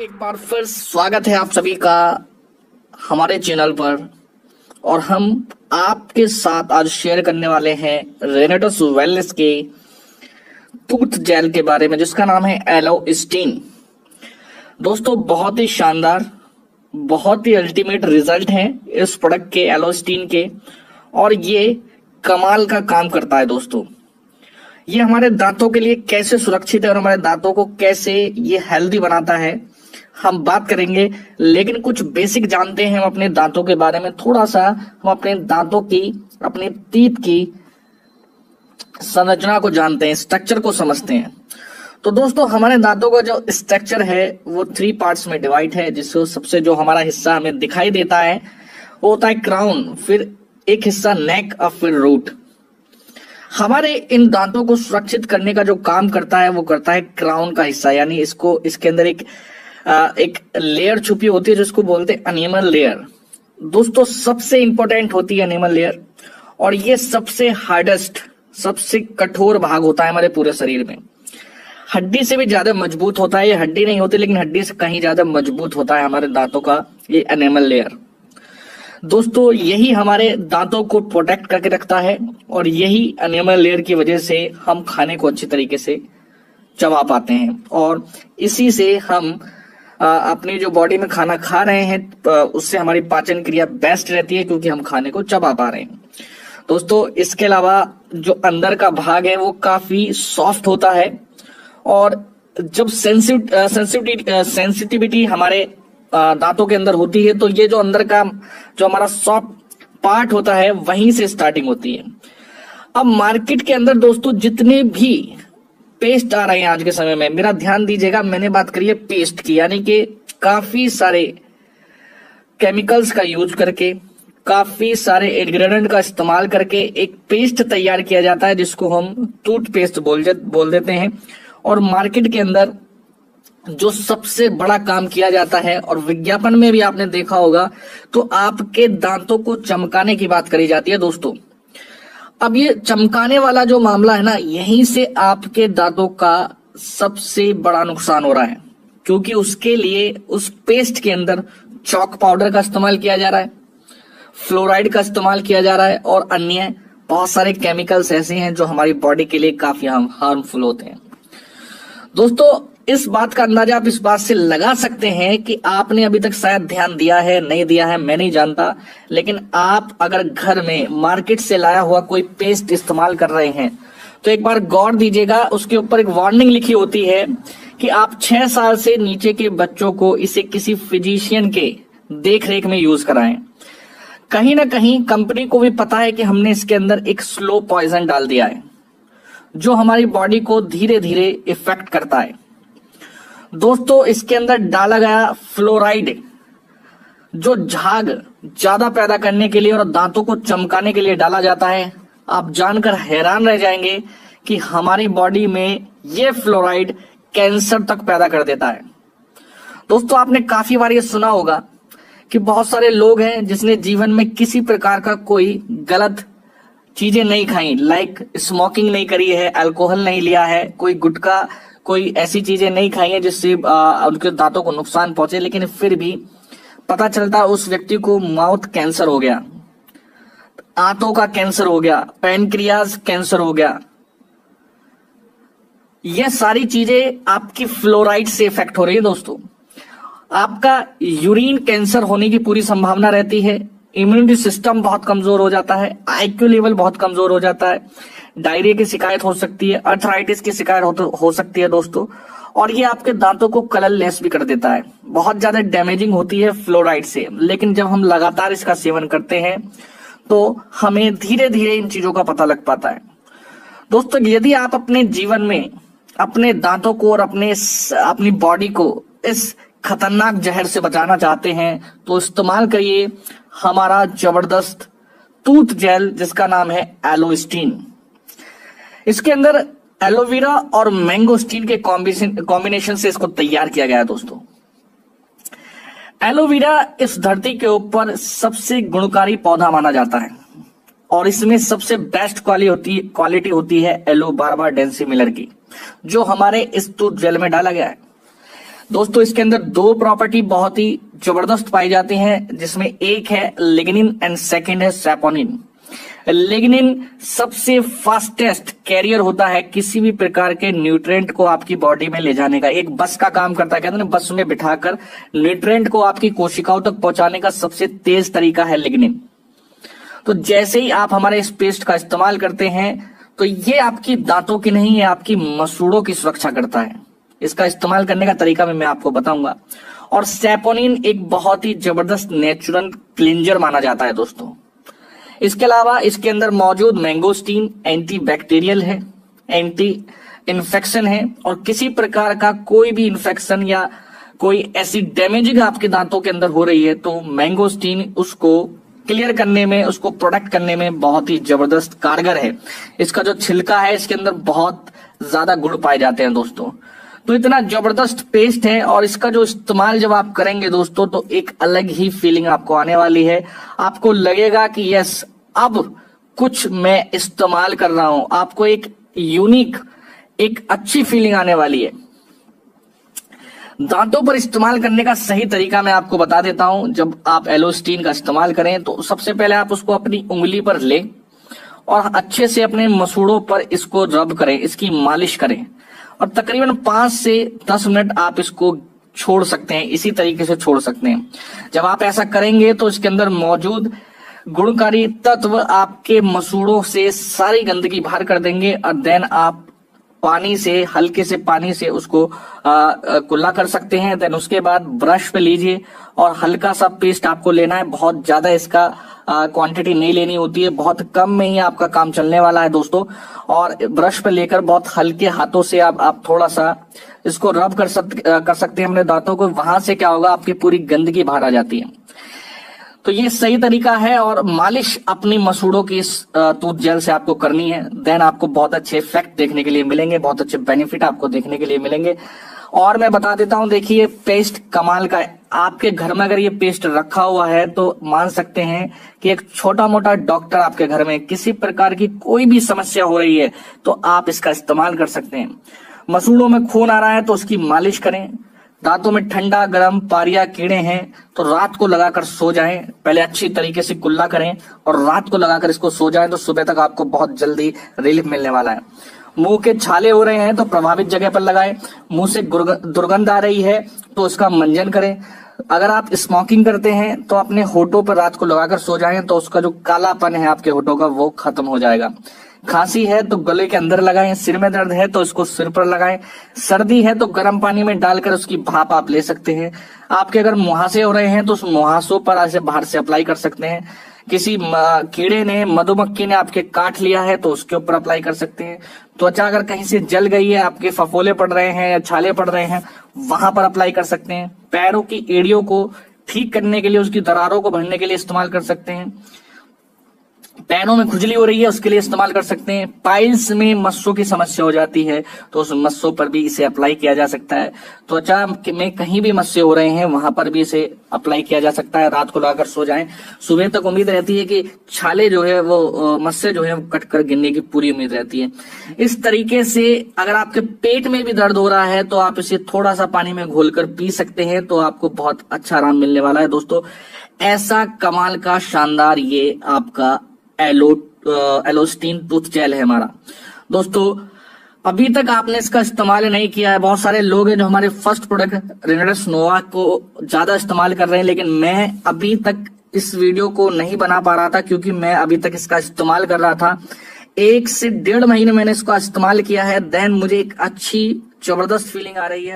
एक बार फिर स्वागत है आप सभी का हमारे चैनल पर। और हम आपके साथ आज शेयर करने वाले हैं रेनेटस वेलनेस के टूथ जेल के बारे में, जिसका नाम है एलोस्टीन। दोस्तों, बहुत ही शानदार, बहुत ही अल्टीमेट रिजल्ट है इस प्रोडक्ट के, एलोस्टीन के, और ये कमाल का काम करता है। दोस्तों, ये हमारे दांतों के लिए कैसे सुरक्षित है और हमारे दांतों को कैसे ये हेल्दी बनाता है हम बात करेंगे। लेकिन कुछ बेसिक जानते हैं हम अपने दांतों के बारे में, थोड़ा सा हम अपने दांतों की, अपने टीथ की संरचना को जानते हैं, स्ट्रक्चर को समझते हैं। तो दोस्तों, हमारे दांतों का जो स्ट्रक्चर है वो 3 पार्ट्स में डिवाइड है, जिसको सबसे जो हमारा हिस्सा हमें दिखाई देता है वो होता है क्राउन, फिर एक हिस्सा नेक और फिर रूट। हमारे इन दांतों को सुरक्षित करने का जो काम करता है वो करता है क्राउन का हिस्सा, यानी इसके अंदर एक लेयर छुपी होती है जिसको बोलते हैं एनिमल लेयर। दोस्तों, सबसे इंपॉर्टेंट होती है एनिमल लेयर, और ये सबसे हार्डेस्ट, सबसे कठोर भाग होता है हमारे पूरे शरीर में। हड्डी से भी ज्यादा मजबूत होता है, ये हड्डी नहीं होती लेकिन हड्डी से कहीं ज्यादा मजबूत होता है हमारे दांतों का ये एनिमल लेयर। दोस्तों, यही हमारे दांतों को प्रोटेक्ट करके रखता है, और यही एनिमल लेयर की वजह से हम खाने को अच्छी तरीके से चबा पाते हैं, और इसी से हम अपनी जो बॉडी में खाना खा रहे हैं उससे हमारी पाचन क्रिया बेस्ट रहती है, क्योंकि हम खाने को चबा पा रहे हैं। दोस्तों, इसके अलावा जो अंदर का भाग है वो काफी सॉफ्ट होता है, और जब सेंसिटिविटी हमारे दांतों के अंदर होती है तो ये जो अंदर का जो हमारा सॉफ्ट पार्ट होता है वहीं से स्टार्टिंग होती है। अब मार्केट के अंदर दोस्तों जितने भी पेस्ट आ रहे हैं आज के समय में, मेरा ध्यान दीजिएगा, मैंने बात करी है पेस्ट की, यानी कि काफी सारे केमिकल्स का यूज करके, काफी सारे इंग्रेडिएंट का इस्तेमाल करके एक पेस्ट तैयार किया जाता है जिसको हम टूथपेस्ट बोल देते हैं। और मार्केट के अंदर जो सबसे बड़ा काम किया जाता है, और विज्ञापन में भी आपने देखा होगा, तो आपके दांतों को चमकाने की बात करी जाती है। दोस्तों, अब ये चमकाने वाला जो मामला है ना, यहीं से आपके दांतों का सबसे बड़ा नुकसान हो रहा है, क्योंकि उसके लिए उस पेस्ट के अंदर चॉक पाउडर का इस्तेमाल किया जा रहा है, फ्लोराइड का इस्तेमाल किया जा रहा है, और अन्य बहुत सारे केमिकल्स ऐसे हैं जो हमारी बॉडी के लिए काफी हार्मफुल होते हैं। दोस्तों, इस बात का अंदाजा आप इस बात से लगा सकते हैं कि आपने अभी तक शायद ध्यान दिया है, नहीं दिया है, मैं नहीं जानता, लेकिन आप अगर घर में मार्केट से लाया हुआ कोई पेस्ट इस्तेमाल कर रहे हैं तो एक बार गौर दीजिएगा, उसके ऊपर एक वार्निंग लिखी होती है कि आप 6 साल से नीचे के बच्चों को इसे किसी फिजिशियन के देखरेख में यूज कराएं। कहीं ना कहीं कंपनी को भी पता है कि हमने इसके अंदर एक स्लो पॉइजन डाल दिया है जो हमारी बॉडी को धीरे धीरे इफेक्ट करता है। दोस्तों, इसके अंदर डाला गया फ्लोराइड जो झाग ज्यादा पैदा करने के लिए और दांतों को चमकाने के लिए डाला जाता है। आप जानकर हैरान रह जाएंगे कि हमारी बॉडी में ये फ्लोराइड कैंसर तक पैदा कर देता है। दोस्तों, आपने काफी बार ये सुना होगा कि बहुत सारे लोग हैं जिसने जीवन में किसी प्रकार का कोई गलत चीजें नहीं खाई, लाइक स्मोकिंग नहीं करी है, अल्कोहल नहीं लिया है, कोई गुटखा, कोई ऐसी चीजें नहीं खाई है जिससे उनके दांतों को नुकसान पहुंचे, लेकिन फिर भी पता चलता उस व्यक्ति को माउथ कैंसर हो गया, आंतों का कैंसर हो गया, पैनक्रियाज कैंसर हो गया। यह सारी चीजें आपकी फ्लोराइड से इफेक्ट हो रही है। दोस्तों, आपका यूरिन कैंसर होने की पूरी संभावना रहती है, इम्यूनिटी सिस्टम बहुत कमजोर हो जाता है, आईक्यू लेवल बहुत कमजोर हो जाता है, डायरिया की शिकायत हो सकती है, अर्थराइटिस की शिकायत हो सकती है दोस्तों, और ये आपके दांतों को कलरलेस भी कर देता है। बहुत ज्यादा डैमेजिंग होती है फ्लोराइड से, लेकिन जब हम लगातार इसका सेवन करते हैं तो हमें धीरे धीरे इन चीजों का पता लग पाता है। दोस्तों, यदि आप अपने जीवन में अपने दांतों को और अपनी बॉडी को इस खतरनाक जहर से बचाना चाहते हैं तो इस्तेमाल करिए हमारा जबरदस्त टूथ जेल जिसका नाम है एलोस्टीन। इसके अंदर एलोवेरा और मैंगोस्टीन के कॉम्बिनेशन से इसको तैयार किया गया है। दोस्तों, एलोवेरा इस धरती के ऊपर सबसे गुणकारी पौधा माना जाता है, और इसमें सबसे बेस्ट क्वालिटी होती है एलो बारबा डेंसिमिलर की, जो हमारे इस टूथ जेल में डाला गया है। दोस्तों इसके अंदर दो प्रॉपर्टी बहुत ही जबरदस्त पाई जाती हैं, जिसमें एक है लिग्निन एंड सेकंड है सैपोनिन। लिग्निन सबसे फास्टेस्ट कैरियर होता है किसी भी प्रकार के न्यूट्रिएंट को आपकी बॉडी में ले जाने का, एक बस का काम करता है। कहते हैं ना, बस में बिठाकर न्यूट्रिएंट को आपकी कोशिकाओं तक पहुंचाने का सबसे तेज तरीका है लिग्निन। तो जैसे ही आप हमारे इस पेस्ट का इस्तेमाल करते हैं तो ये आपकी दांतों की नहीं, ये आपकी मसूड़ों की सुरक्षा करता है। इसका इस्तेमाल करने का तरीका भी मैं आपको बताऊंगा। और सैपोनिन एक बहुत ही जबरदस्त नेचुरल क्लींजर माना जाता है दोस्तों। इसके अलावा इसके अंदर मौजूद मैंगोस्टीन एंटी बैक्टीरियल है, एंटी इन्फेक्शन है, और किसी प्रकार का कोई भी इन्फेक्शन या कोई ऐसी डैमेजिंग आपके दांतों के अंदर हो रही है तो मैंगोस्टीन उसको क्लियर करने में, उसको प्रोटेक्ट करने में बहुत ही जबरदस्त कारगर है। इसका जो छिलका है इसके अंदर बहुत ज्यादा गुण पाए जाते हैं दोस्तों। तो इतना जबरदस्त पेस्ट है, और इसका जो इस्तेमाल जब आप करेंगे दोस्तों तो एक अलग ही फीलिंग आपको आने वाली है। आपको लगेगा कि यस, अब कुछ मैं इस्तेमाल कर रहा हूं। आपको एक यूनिक, एक अच्छी फीलिंग आने वाली है। दांतों पर इस्तेमाल करने का सही तरीका मैं आपको बता देता हूं। जब आप एलोस्टीन का इस्तेमाल करें तो सबसे पहले आप उसको अपनी उंगली पर लें और अच्छे से अपने मसूड़ों पर इसको रब करें, इसकी मालिश करें, और तकरीबन 5 से 10 मिनट आप इसको छोड़ सकते हैं, इसी तरीके से छोड़ सकते हैं। जब आप ऐसा करेंगे तो इसके अंदर मौजूद गुणकारी तत्व आपके मसूड़ों से सारी गंदगी बाहर कर देंगे, और देन आप पानी से, हल्के से पानी से उसको कुल्ला कर सकते हैं। देन उसके बाद ब्रश पे लीजिए और हल्का सा पेस्ट आपको लेना है। बहुत ज्यादा इसका क्वांटिटी नहीं लेनी होती है, बहुत कम में ही आपका काम चलने वाला है दोस्तों। और ब्रश पे लेकर बहुत हल्के हाथों से आप थोड़ा सा इसको रब कर सकते हैं अपने दांतों को। वहां से क्या होगा, आपकी पूरी गंदगी बाहर आ जाती है। तो ये सही तरीका है, और मालिश अपनी मसूड़ों की इस टूथ जेल से आपको करनी है। देन आपको बहुत अच्छे इफेक्ट देखने के लिए मिलेंगे, बहुत अच्छे बेनिफिट आपको देखने के लिए मिलेंगे। और मैं बता देता हूं, देखिए पेस्ट कमाल का है। आपके घर में अगर ये पेस्ट रखा हुआ है तो मान सकते हैं कि एक छोटा मोटा डॉक्टर आपके घर में, किसी प्रकार की कोई भी समस्या हो रही है तो आप इसका इस्तेमाल कर सकते हैं। मसूड़ों में खून आ रहा है तो उसकी मालिश करें। दांतों में ठंडा गर्म पारिया कीड़े हैं तो रात को लगाकर सो जाएं। पहले अच्छी तरीके से कुल्ला करें और रात को लगाकर इसको सो जाएं तो सुबह तक आपको बहुत जल्दी रिलीफ मिलने वाला है। मुंह के छाले हो रहे हैं तो प्रभावित जगह पर लगाएं। मुंह से दुर्गंध आ रही है तो उसका मंजन करें। अगर आप स्मोकिंग करते हैं तो अपने होठों पर रात को लगाकर सो जाएं तो उसका जो कालापन है आपके होठों का वो खत्म हो जाएगा। खांसी है तो गले के अंदर लगाएं। सिर में दर्द है तो इसको सिर पर लगाएं। सर्दी है तो गर्म पानी में डालकर उसकी भाप आप ले सकते हैं। आपके अगर मुहासे हो रहे हैं तो उस मुहासों पर ऐसे बाहर से अप्लाई कर सकते हैं। किसी कीड़े ने, मधुमक्खी ने आपके काट लिया है तो उसके ऊपर अप्लाई कर सकते हैं। त्वचा अगर कहीं से जल गई है, आपके फफोले पड़ रहे हैं या छाले पड़ रहे हैं, वहां पर अप्लाई कर सकते हैं। पैरों की एड़ियों को ठीक करने के लिए, उसकी दरारों को भरने के लिए इस्तेमाल कर सकते हैं। पैरों में खुजली हो रही है उसके लिए इस्तेमाल कर सकते हैं। पाइल्स में मस्सों की समस्या हो जाती है तो उस मस्सों पर भी इसे अप्लाई किया जा सकता है। त्वचा में कहीं भी मस्से हो रहे हैं वहां पर भी इसे अप्लाई किया जा सकता है। रात को लगाकर सो जाएं। सुबह तक उम्मीद रहती है कि छाले जो है वो, मस्से जो है वो कट कर गिरने की पूरी उम्मीद रहती है। इस तरीके से अगर आपके पेट में भी दर्द हो रहा है तो आप इसे थोड़ा सा पानी में घोलकर पी सकते हैं तो आपको बहुत अच्छा आराम मिलने वाला है दोस्तों। ऐसा कमाल का शानदार ये आपका एलोस्टीन टूथ जेल है हमारा दोस्तों। अभी तक आपने इसका इस्तेमाल नहीं किया है। बहुत सारे लोग हैं जो हमारे फर्स्ट प्रोडक्ट रेनेडेस नोवा को ज्यादा इस्तेमाल कर रहे हैं, लेकिन मैं अभी तक इस वीडियो को नहीं बना पा रहा था क्योंकि मैं अभी तक इसका इस्तेमाल कर रहा था। 1 से 1.5 महीने मैंने इसका इस्तेमाल किया है। देन मुझे एक अच्छी जबरदस्त फीलिंग आ रही है।